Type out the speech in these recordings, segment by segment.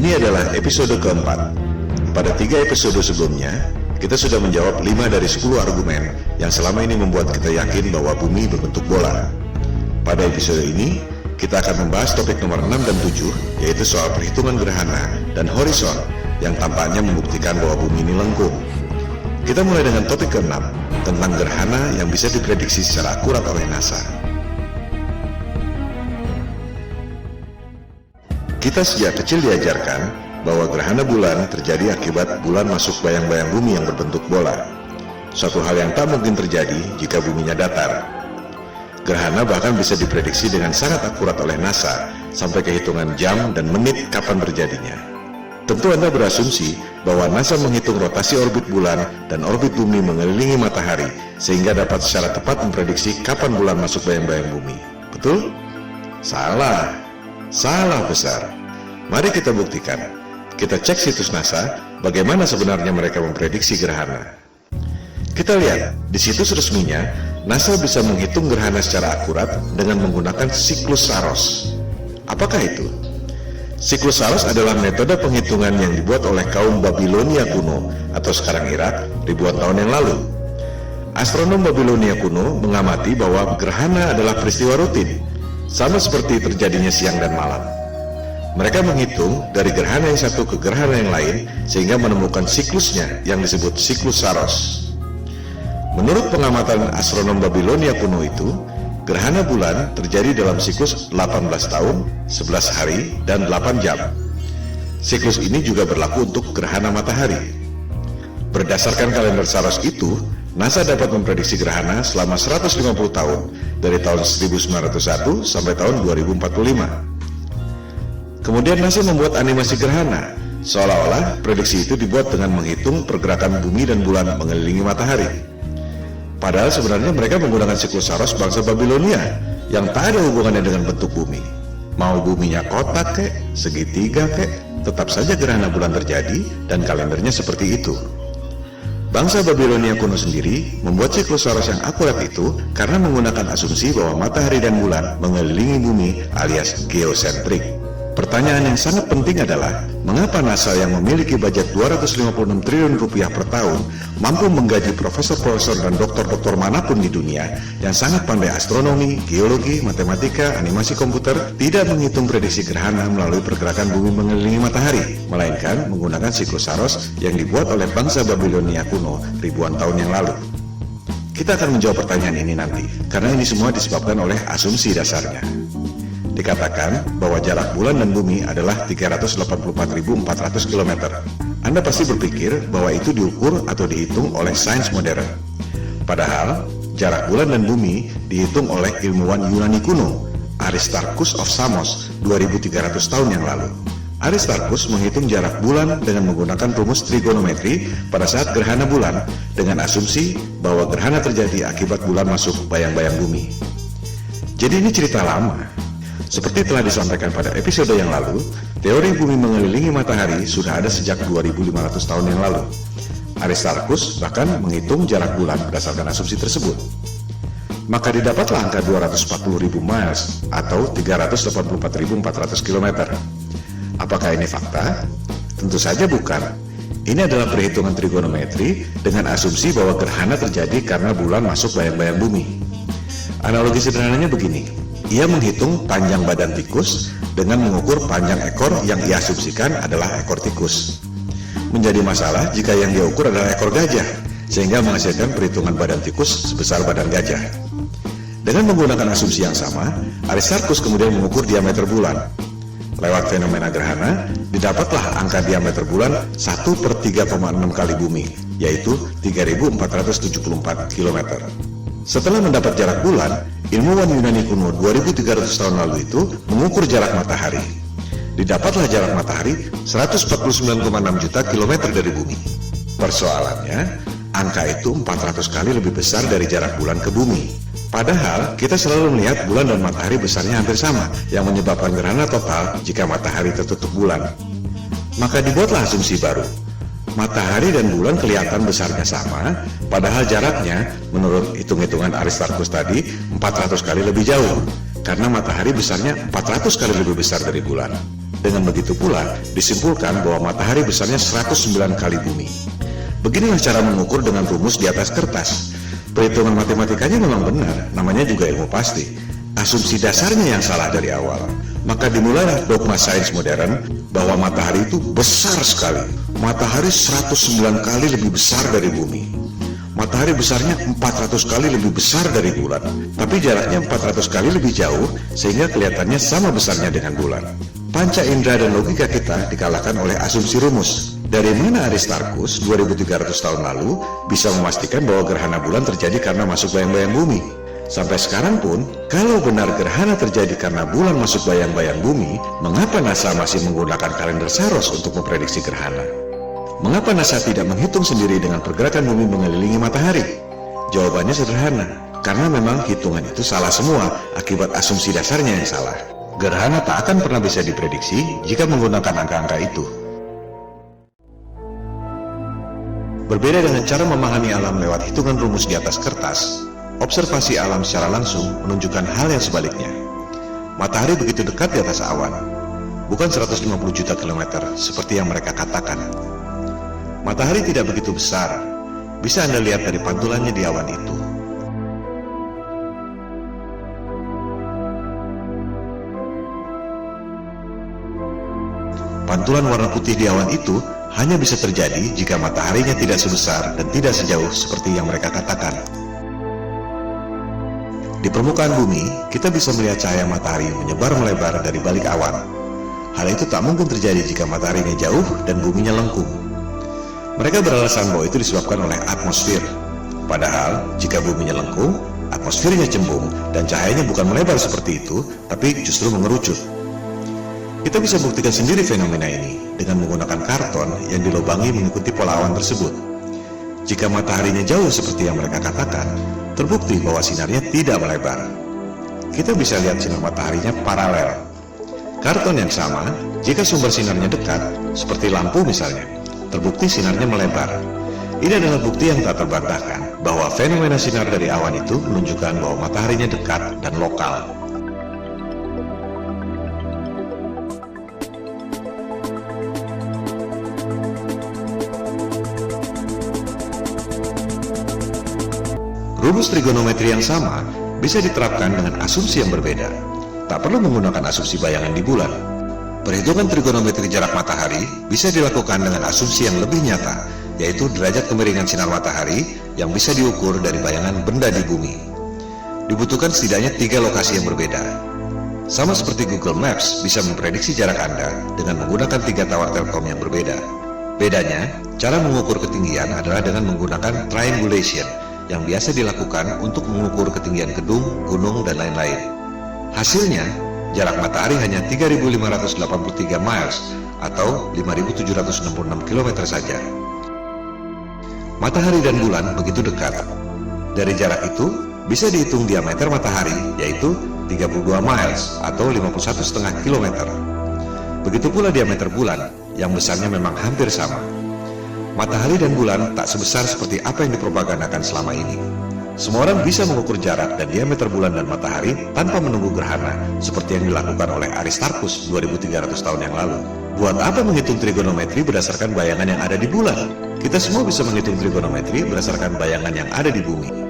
Ini adalah episode keempat. Pada 3 episode sebelumnya, kita sudah menjawab 5 dari 10 argumen yang selama ini membuat kita yakin bahwa bumi berbentuk bola. Pada episode ini, kita akan membahas topik nomor 6 dan 7, yaitu soal perhitungan gerhana dan horizon yang tampaknya membuktikan bahwa bumi ini lengkung. Kita mulai dengan topik ke-6, tentang gerhana yang bisa diprediksi secara akurat oleh NASA. Kita sejak kecil diajarkan bahwa gerhana bulan terjadi akibat bulan masuk bayang-bayang bumi yang berbentuk bola. Suatu hal yang tak mungkin terjadi jika buminya datar. Gerhana bahkan bisa diprediksi dengan sangat akurat oleh NASA sampai ke hitungan jam dan menit kapan terjadinya. Tentu Anda berasumsi bahwa NASA menghitung rotasi orbit bulan dan orbit bumi mengelilingi matahari sehingga dapat secara tepat memprediksi kapan bulan masuk bayang-bayang bumi. Betul? Salah. Salah besar. Mari kita buktikan. Kita cek situs NASA bagaimana sebenarnya mereka memprediksi gerhana. Kita lihat, di situs resminya, NASA bisa menghitung gerhana secara akurat dengan menggunakan siklus Saros. Apakah itu? Siklus Saros adalah metode penghitungan yang dibuat oleh kaum Babilonia kuno atau sekarang Irak ribuan tahun yang lalu. Astronom Babilonia kuno mengamati bahwa gerhana adalah peristiwa rutin, sama seperti terjadinya siang dan malam. Mereka menghitung dari gerhana yang satu ke gerhana yang lain sehingga menemukan siklusnya yang disebut siklus Saros. Menurut pengamatan astronom Babilonia kuno itu, gerhana bulan terjadi dalam siklus 18 tahun, 11 hari, dan 8 jam. Siklus ini juga berlaku untuk gerhana matahari. Berdasarkan kalender Saros itu, NASA dapat memprediksi gerhana selama 150 tahun, dari tahun 1901 sampai tahun 2045. Kemudian NASA membuat animasi gerhana, seolah-olah prediksi itu dibuat dengan menghitung pergerakan bumi dan bulan mengelilingi matahari. Padahal sebenarnya mereka menggunakan siklus Saros bangsa Babilonia, yang tak ada hubungannya dengan bentuk bumi. Mau buminya kotak kek, segitiga kek, tetap saja gerhana bulan terjadi dan kalendernya seperti itu. Bangsa Babilonia kuno sendiri membuat siklus Saros yang akurat itu karena menggunakan asumsi bahwa matahari dan bulan mengelilingi bumi alias geosentrik. Pertanyaan yang sangat penting adalah, mengapa NASA yang memiliki budget 256 triliun rupiah per tahun mampu menggaji profesor-profesor dan doktor-doktor manapun di dunia yang sangat pandai astronomi, geologi, matematika, animasi komputer tidak menghitung prediksi gerhana melalui pergerakan bumi mengelilingi matahari, melainkan menggunakan siklus Saros yang dibuat oleh bangsa Babilonia kuno ribuan tahun yang lalu. Kita akan menjawab pertanyaan ini nanti, karena ini semua disebabkan oleh asumsi dasarnya. Dikatakan bahwa jarak bulan dan bumi adalah 384.400 km. Anda pasti berpikir bahwa itu diukur atau dihitung oleh sains modern. Padahal, jarak bulan dan bumi dihitung oleh ilmuwan Yunani kuno, Aristarchus of Samos, 2300 tahun yang lalu. Aristarchus menghitung jarak bulan dengan menggunakan rumus trigonometri pada saat gerhana bulan, dengan asumsi bahwa gerhana terjadi akibat bulan masuk bayang-bayang bumi. Jadi ini cerita lama. Seperti telah disampaikan pada episode yang lalu, teori bumi mengelilingi matahari sudah ada sejak 2500 tahun yang lalu. Aristarchus bahkan menghitung jarak bulan berdasarkan asumsi tersebut. Maka didapatlah angka 240.000 miles atau 384.400 km. Apakah ini fakta? Tentu saja bukan. Ini adalah perhitungan trigonometri dengan asumsi bahwa gerhana terjadi karena bulan masuk bayang-bayang bumi. Analogi sederhananya begini. Ia menghitung panjang badan tikus dengan mengukur panjang ekor yang ia asumsikan adalah ekor tikus. Menjadi masalah jika yang dia ukur adalah ekor gajah, sehingga menghasilkan perhitungan badan tikus sebesar badan gajah. Dengan menggunakan asumsi yang sama, Aristarchus kemudian mengukur diameter bulan. Lewat fenomena gerhana, didapatlah angka diameter bulan 1/3,6 kali bumi, yaitu 3.474 km. Setelah mendapat jarak bulan, ilmuwan Yunani kuno 2300 tahun lalu itu mengukur jarak matahari. Didapatlah jarak matahari 149,6 juta kilometer dari bumi. Persoalannya, angka itu 400 kali lebih besar dari jarak bulan ke bumi. Padahal, kita selalu melihat bulan dan matahari besarnya hampir sama, yang menyebabkan gerhana total jika matahari tertutup bulan. Maka dibuatlah asumsi baru. Matahari dan bulan kelihatan besarnya sama, padahal jaraknya menurut hitung-hitungan Aristarchus tadi 400 kali lebih jauh, karena matahari besarnya 400 kali lebih besar dari bulan. Dengan begitu pula, disimpulkan bahwa matahari besarnya 109 kali bumi. Beginilah cara mengukur dengan rumus di atas kertas. Perhitungan matematikanya memang benar, namanya juga ilmu pasti. Asumsi dasarnya yang salah dari awal. Maka dimulailah dogma sains modern bahwa matahari itu besar sekali. Matahari 109 kali lebih besar dari bumi. Matahari besarnya 400 kali lebih besar dari bulan, tapi jaraknya 400 kali lebih jauh sehingga kelihatannya sama besarnya dengan bulan. Panca indera dan logika kita dikalahkan oleh asumsi rumus. Dari mana Aristarchus 2300 tahun lalu bisa memastikan bahwa gerhana bulan terjadi karena masuk bayang-bayang bumi? Sampai sekarang pun, kalau benar gerhana terjadi karena bulan masuk bayang-bayang bumi, mengapa NASA masih menggunakan kalender Saros untuk memprediksi gerhana? Mengapa NASA tidak menghitung sendiri dengan pergerakan bumi mengelilingi matahari? Jawabannya sederhana, karena memang hitungan itu salah semua akibat asumsi dasarnya yang salah. Gerhana tak akan pernah bisa diprediksi jika menggunakan angka-angka itu. Berbeda dengan cara memahami alam lewat hitungan rumus di atas kertas, observasi alam secara langsung menunjukkan hal yang sebaliknya. Matahari begitu dekat di atas awan, bukan 150 juta kilometer seperti yang mereka katakan. Matahari tidak begitu besar, bisa Anda lihat dari pantulannya di awan itu. Pantulan warna putih di awan itu hanya bisa terjadi jika mataharinya tidak sebesar dan tidak sejauh seperti yang mereka katakan. Di permukaan bumi, kita bisa melihat cahaya matahari menyebar melebar dari balik awan. Hal itu tak mungkin terjadi jika mataharinya jauh dan buminya lengkung. Mereka beralasan bahwa itu disebabkan oleh atmosfer. Padahal, jika buminya lengkung, atmosfernya cembung dan cahayanya bukan melebar seperti itu, tapi justru mengerucut. Kita bisa buktikan sendiri fenomena ini dengan menggunakan karton yang dilubangi mengikuti pola awan tersebut. Jika mataharinya jauh seperti yang mereka katakan, terbukti bahwa sinarnya tidak melebar. Kita bisa lihat sinar mataharinya paralel. Karton yang sama, jika sumber sinarnya dekat, seperti lampu misalnya, terbukti sinarnya melebar. Ini adalah bukti yang tak terbantahkan bahwa fenomena sinar dari awan itu menunjukkan bahwa mataharinya dekat dan lokal. Rumus trigonometri yang sama bisa diterapkan dengan asumsi yang berbeda. Tak perlu menggunakan asumsi bayangan di bulan. Perhitungan trigonometri jarak matahari bisa dilakukan dengan asumsi yang lebih nyata, yaitu derajat kemiringan sinar matahari yang bisa diukur dari bayangan benda di bumi. Dibutuhkan setidaknya 3 lokasi yang berbeda. Sama seperti Google Maps bisa memprediksi jarak Anda dengan menggunakan 3 tower Telkom yang berbeda. Bedanya, cara mengukur ketinggian adalah dengan menggunakan triangulation, yang biasa dilakukan untuk mengukur ketinggian gedung, gunung, dan lain-lain. Hasilnya, jarak matahari hanya 3.583 miles atau 5.766 km saja. Matahari dan bulan begitu dekat. Dari jarak itu, bisa dihitung diameter matahari, yaitu 32 miles atau 51,5 km. Begitu pula diameter bulan, yang besarnya memang hampir sama. Matahari dan bulan tak sebesar seperti apa yang dipropagandakan selama ini. Semua orang bisa mengukur jarak dan diameter bulan dan matahari tanpa menunggu gerhana, seperti yang dilakukan oleh Aristarchus 2300 tahun yang lalu. Buat apa menghitung trigonometri berdasarkan bayangan yang ada di bulan? Kita semua bisa menghitung trigonometri berdasarkan bayangan yang ada di bumi.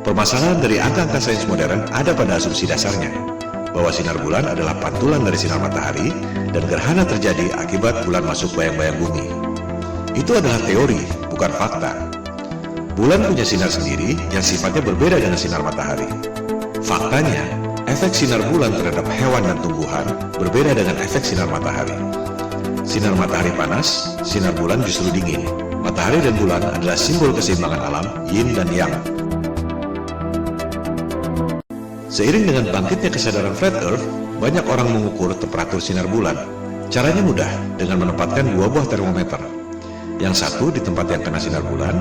Permasalahan dari angka-angka sains modern ada pada asumsi dasarnya, bahwa sinar bulan adalah pantulan dari sinar matahari dan gerhana terjadi akibat bulan masuk bayang-bayang bumi. Itu adalah teori, bukan fakta. Bulan punya sinar sendiri yang sifatnya berbeda dengan sinar matahari. Faktanya, efek sinar bulan terhadap hewan dan tumbuhan berbeda dengan efek sinar matahari. Sinar matahari panas, sinar bulan justru dingin. Matahari dan bulan adalah simbol keseimbangan alam, yin dan yang. Seiring dengan bangkitnya kesadaran flat earth, banyak orang mengukur temperatur sinar bulan. Caranya mudah, dengan menempatkan 2 buah termometer. Yang satu di tempat yang kena sinar bulan,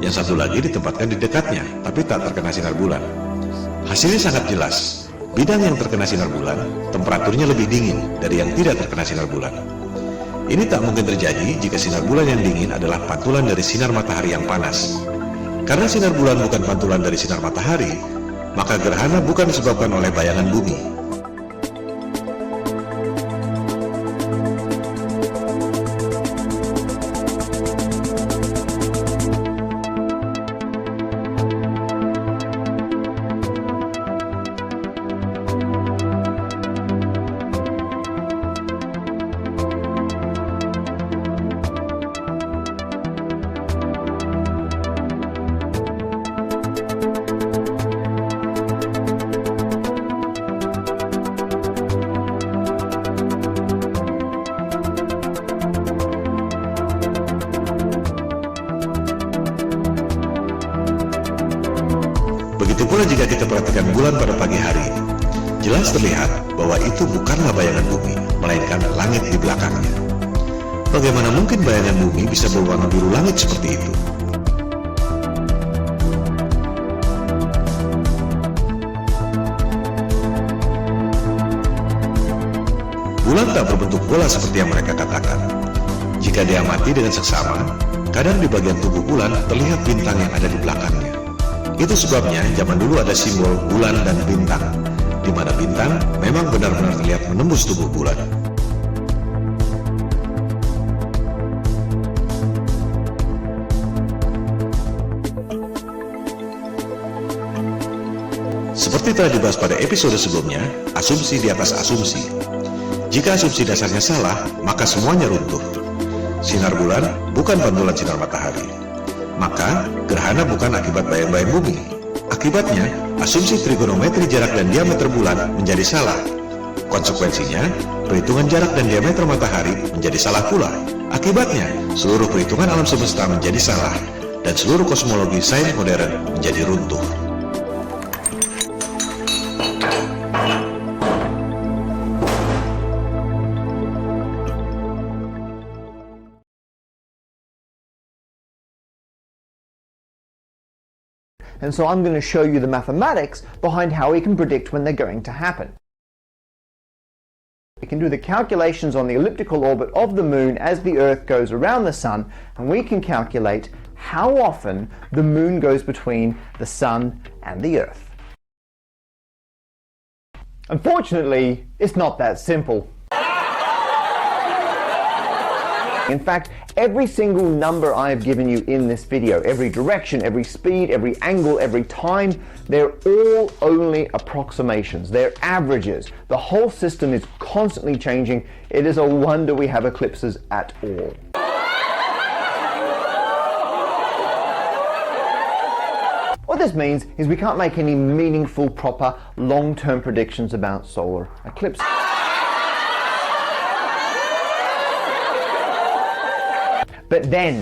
yang satu lagi ditempatkan di dekatnya, tapi tak terkena sinar bulan. Hasilnya sangat jelas. Bidang yang terkena sinar bulan, temperaturnya lebih dingin dari yang tidak terkena sinar bulan. Ini tak mungkin terjadi jika sinar bulan yang dingin adalah pantulan dari sinar matahari yang panas. Karena sinar bulan bukan pantulan dari sinar matahari, maka gerhana bukan disebabkan oleh bayangan bumi. Begitu pula jika kita perhatikan bulan pada pagi hari. Jelas terlihat bahwa itu bukanlah bayangan bumi, melainkan langit di belakangnya. Bagaimana mungkin bayangan bumi bisa berwarna biru langit seperti itu? Bulan tak berbentuk bola seperti yang mereka katakan. Jika diamati dengan seksama, kadang di bagian tubuh bulan terlihat bintang yang ada di belakangnya. Itu sebabnya zaman dulu ada simbol bulan dan bintang, di mana bintang memang benar-benar terlihat menembus tubuh bulan. Seperti telah dibahas pada episode sebelumnya, asumsi di atas asumsi. Jika asumsi dasarnya salah, maka semuanya runtuh. Sinar bulan bukan pantulan sinar matahari. Maka, gerhana bukan akibat bayang-bayang bumi. Akibatnya, asumsi trigonometri jarak dan diameter bulan menjadi salah. Konsekuensinya, perhitungan jarak dan diameter matahari menjadi salah pula. Akibatnya, seluruh perhitungan alam semesta menjadi salah, dan seluruh kosmologi sains modern menjadi runtuh. And so I'm going to show you the mathematics behind how we can predict when they're going to happen. We can do the calculations on the elliptical orbit of the moon as the Earth goes around the sun, and we can calculate how often the moon goes between the sun and the Earth. Unfortunately, it's not that simple. In fact, every single number I have given you in this video, every direction, every speed, every angle, every time, they're all only approximations. They're averages. The whole system is constantly changing. It is a wonder we have eclipses at all. What this means is we can't make any meaningful, proper, long-term predictions about solar eclipses. But then,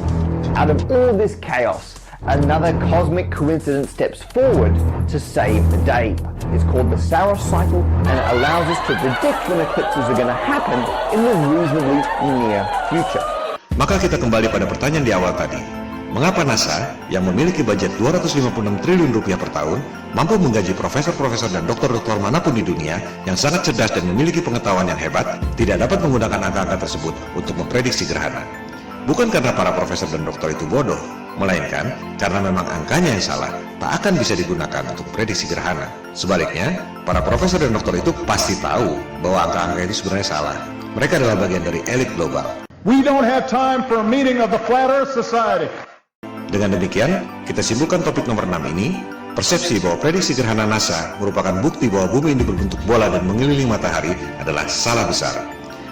out of all this chaos, another cosmic coincidence steps forward to save the day. It's called the Saros cycle, and it allows us to predict when eclipses are going to happen in the reasonably near future. Maka kita kembali pada pertanyaan di awal tadi. Mengapa NASA, yang memiliki budget 256 triliun rupiah per tahun, mampu menggaji profesor-profesor dan dokter-dokter manapun di dunia yang sangat cerdas dan memiliki pengetahuan yang hebat, tidak dapat menggunakan angka-angka tersebut untuk memprediksi gerhana? Bukan karena para profesor dan dokter itu bodoh, melainkan karena memang angkanya yang salah, tak akan bisa digunakan untuk prediksi gerhana. Sebaliknya, para profesor dan dokter itu pasti tahu bahwa angka-angka itu sebenarnya salah. Mereka adalah bagian dari elit global. We don't have time for a meeting of the Flat Earth Society. Dengan demikian, kita simpulkan topik nomor 6 ini, persepsi bahwa prediksi gerhana NASA merupakan bukti bahwa bumi ini berbentuk bola dan mengelilingi matahari adalah salah besar.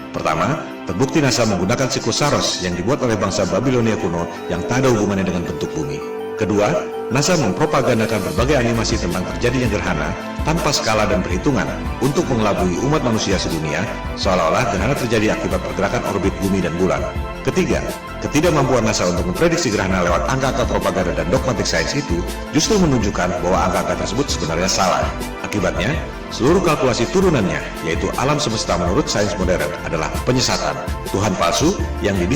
Pertama, terbukti NASA menggunakan siklus Saros yang dibuat oleh bangsa Babilonia kuno yang tak ada hubungannya dengan bentuk bumi. Kedua, NASA mempropagandakan berbagai animasi tentang terjadinya gerhana tanpa skala dan perhitungan untuk mengelabui umat manusia sedunia, seolah-olah gerhana terjadi akibat pergerakan orbit bumi dan bulan. Ketiga, ketidakmampuan NASA untuk memprediksi gerhana lewat angka-angka propaganda dan dogmatic science itu justru menunjukkan bahwa angka-angka tersebut sebenarnya salah. Akibatnya, seluruh kalkulasi turunannya, yaitu alam semesta menurut sains modern, adalah penyesatan, Tuhan palsu yang